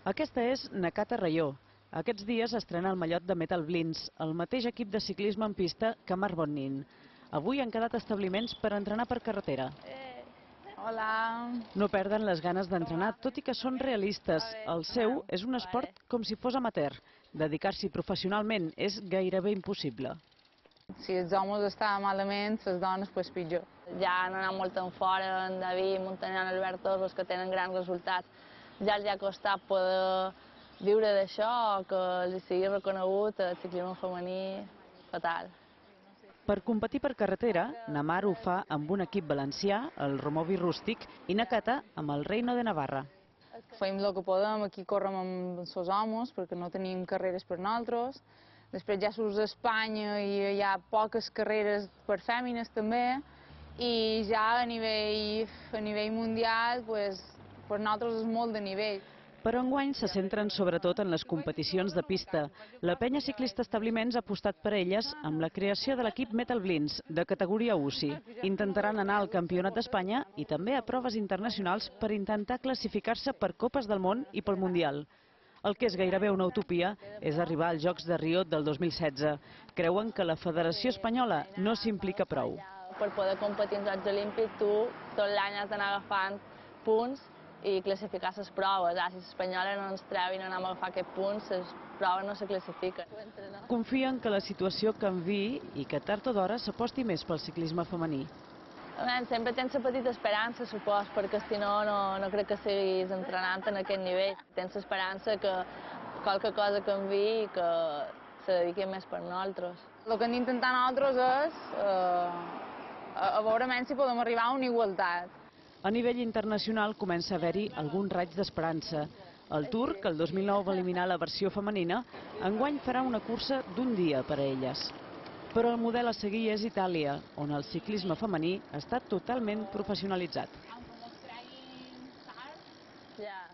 Aquesta és Nakata Rayó. Aquests dies estrena el mallot de Metal Blins, el mateix equip de ciclisme en pista que Marc Bonnin. Avui han quedat establiments per entrenar per carretera. Hola. No perden les ganes d'entrenar, tot i que són realistes. El seu és un esport com si fos amateur. Dedicar-s'hi professionalment és gairebé impossible. Si els homes estan malament, les dones pues pitjor. Ja han anat molt en fora, en David, Montanyà, Albert, tots els que tenen grans resultats. Ja els ha costat poder viure d'això, que els sigui reconegut el ciclisme femení, fatal. Per competir per carretera, Namar ho fa amb un equip valencià, el Romovi Rústic, i Nakata amb el Reino de Navarra. Fem el que podem, aquí correm amb els homes, perquè no tenim carreres per nosaltres. Després ja surts a Espanya i hi ha poques carreres per fèmines també, i ja a nivell mundial, pues, per nosaltres és molt de nivell. Però enguany se centren sobretot en les competicions de pista. La penya ciclista Establiments ha apostat per elles amb la creació de l'equip Metal Blins, de categoria UCI. Intentaran anar al Campionat d'Espanya i també a proves internacionals per intentar classificar-se per Copes del Món i pel Mundial. El que és gairebé una utopia és arribar als Jocs de Rio del 2016. Creuen que la Federació Espanyola no s'implica prou. Per poder competir en Jocs Olímpics, tu tot l'any has d'anar agafant punts i classificar les proves. Si l'Espanyola no ens treuen a anar a agafar aquests punts, les proves no se classifiquen. Confien que la situació canviï i que tard o d'hora s'aposti més pel ciclisme femení. Sempre tens la petita esperança, supos, perquè si no, no crec que siguis entrenant en aquest nivell. Tens l'esperança que qualque cosa canviï i que se dediqui més per nosaltres. El que hem d'intentar nosaltres és a veure si podem arribar a una igualtat. A nivell internacional comença a haver-hi algun raig d'esperança. El Tour, que el 2009 va eliminar la versió femenina, enguany farà una cursa d'un dia per a elles. Però el model a seguir és Itàlia, on el ciclisme femení està totalment professionalitzat. Ja.